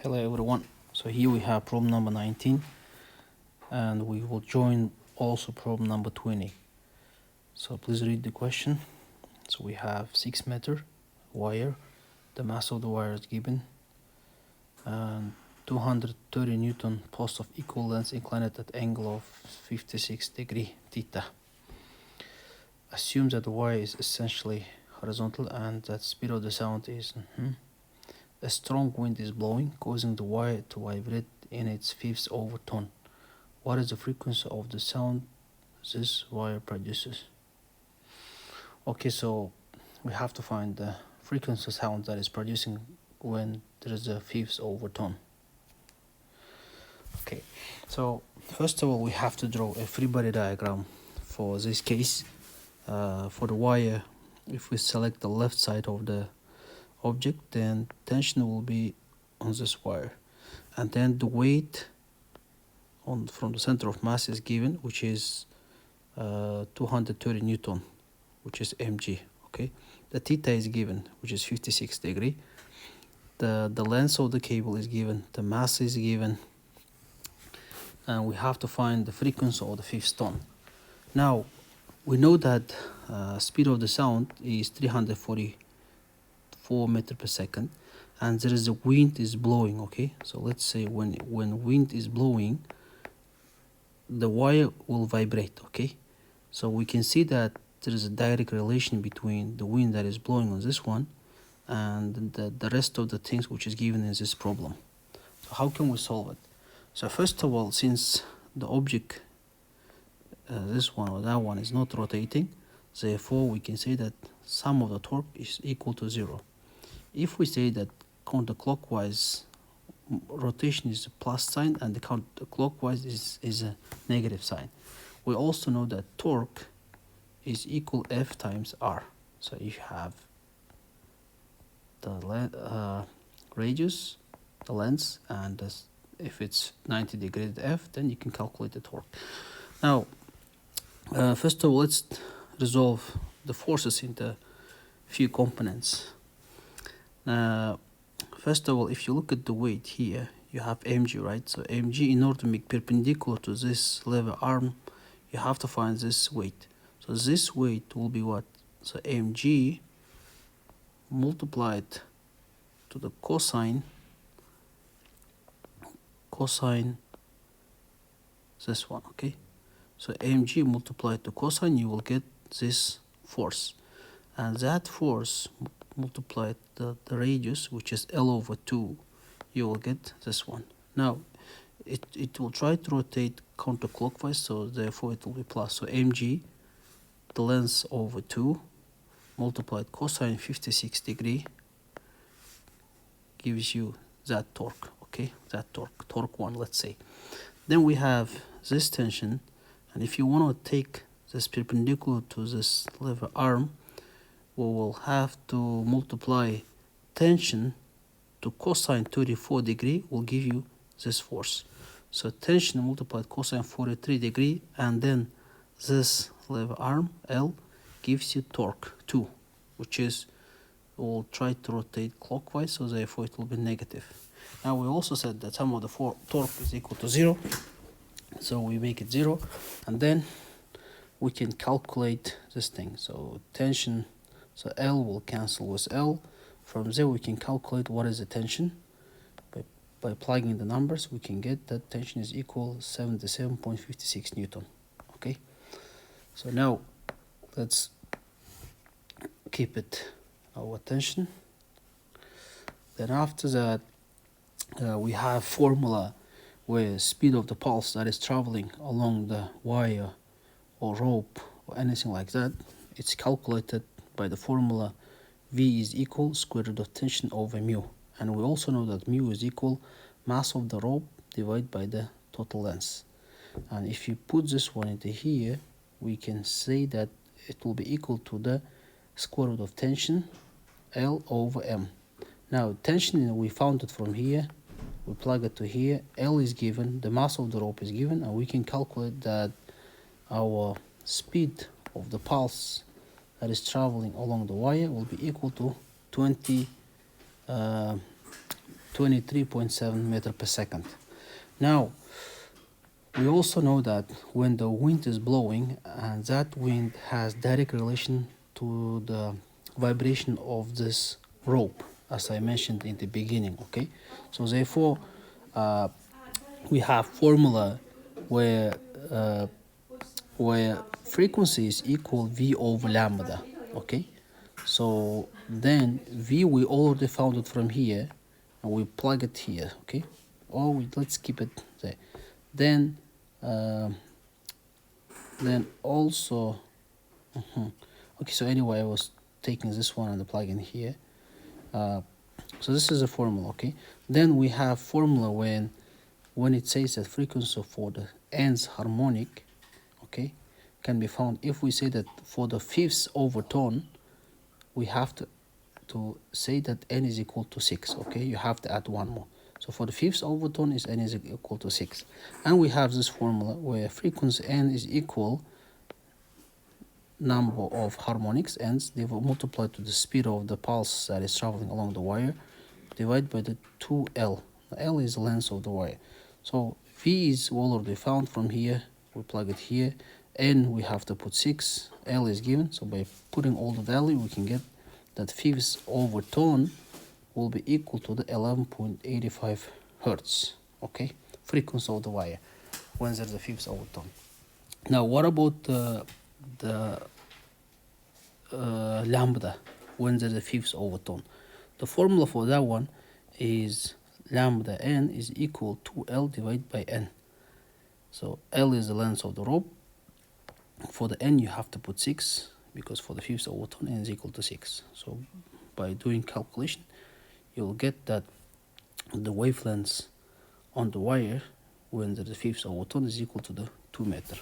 Hello everyone. So here we have problem number 19 and we will join also problem number 20. So please read the question. So we have 6 meter wire, the mass of the wire is given, and 230 Newton post of equal length inclined at angle of 56 degree theta. Assume that the wire is essentially horizontal and that speed of the sound is a strong wind is blowing, causing the wire to vibrate in its fifth overtone. What is the frequency of the sound this wire produces? Okay, so we have to find the frequency of sound that is producing when there is a fifth overtone. Okay, so first of all we have to draw a free body diagram for this case. For the wire, if we select the left side of the object, then tension will be on this wire, and then the weight from the center of mass is given, which is 230 Newton, which is mg. Okay, the theta is given, which is 56 degree. The length of the cable is given, the mass is given, and we have to find the frequency of the fifth tone. Now we know that speed of the sound is 344 meters per second, and there is a wind is blowing. Okay, so let's say when wind is blowing, the wire will vibrate. Okay, so we can see that there is a direct relation between the wind that is blowing on this one and the rest of the things which is given in this problem. So how can we solve it? So first of all, since the object this one or that one is not rotating, therefore we can say that sum of the torque is equal to 0. If we say that counterclockwise rotation is a plus sign and the counterclockwise is a negative sign, we also know that torque is equal F times R. So if you have the radius, the length, and if it's 90 degrees F, then you can calculate the torque. Now first of all, let's resolve the forces into few components. First of all, if you look at the weight here, you have mg, right? So mg, in order to make perpendicular to this lever arm, you have to find this weight. So this weight will be what? So mg multiplied to the cosine this one. Okay, so mg multiplied to cosine, you will get this force, and that force multiplied the radius, which is L over 2, you will get this one. Now it will try to rotate counterclockwise, so therefore it will be plus. So mg, the length over 2 multiplied cosine 56 degree gives you that torque. Okay, that torque 1, let's say. Then we have this tension, and if you want to take this perpendicular to this lever arm, we will have to multiply tension to cosine 34 degree will give you this force. So tension multiplied cosine 43 degree, and then this lever arm L gives you torque 2, which is, we'll try to rotate clockwise, so therefore it will be negative. Now we also said that sum of the torque is equal to 0, so we make it 0, and then we can calculate this thing. So tension, so L will cancel with L. From there we can calculate what is the tension. By plugging the numbers, we can get that tension is equal 77.56 Newton. Okay, so now let's keep it our tension. Then after that we have formula where speed of the pulse that is traveling along the wire or rope or anything like that, it's calculated by the formula V is equal square root of tension over mu, and we also know that mu is equal mass of the rope divided by the total length. And if you put this one into here, we can say that it will be equal to the square root of tension L over M. Now tension, we found it from here, we plug it to here, L is given, the mass of the rope is given, and we can calculate that our speed of the pulse that is traveling along the wire will be equal to 20 23.7 meter per second. Now, we also know that when the wind is blowing, and that wind has direct relation to the vibration of this rope, as I mentioned in the beginning, okay? So therefore, we have formula where uh, where frequency is equal V over lambda, okay? So then V, we already found it from here, and we plug it here, okay? Or let's keep it there. Then also, okay, so anyway, I was taking this one and plugging here. So this is a formula, okay? Then we have formula when it says that frequency for the nth harmonic, okay, can be found. If we say that for the fifth overtone, we have to say that n is equal to 6, okay? You have to add one more. So for the fifth overtone is n is equal to 6. And we have this formula where frequency n is equal number of harmonics n's, they will multiply to the speed of the pulse that is traveling along the wire, divided by the 2L. The L is the length of the wire. So V is already found from here. We plug it here. N, we have to put 6. L is given. So by putting all the value, we can get that fifth overtone will be equal to the 11.85 hertz. Okay, frequency of the wire when there's a fifth overtone. Now, what about the lambda when there's a fifth overtone? The formula for that one is lambda n is equal to L divided by n. So L is the length of the rope. For the n, you have to put 6, because for the fifth overtone, n is equal to 6. So by doing calculation, you'll get that the wavelengths on the wire when the fifth overtone is equal to the 2 meter.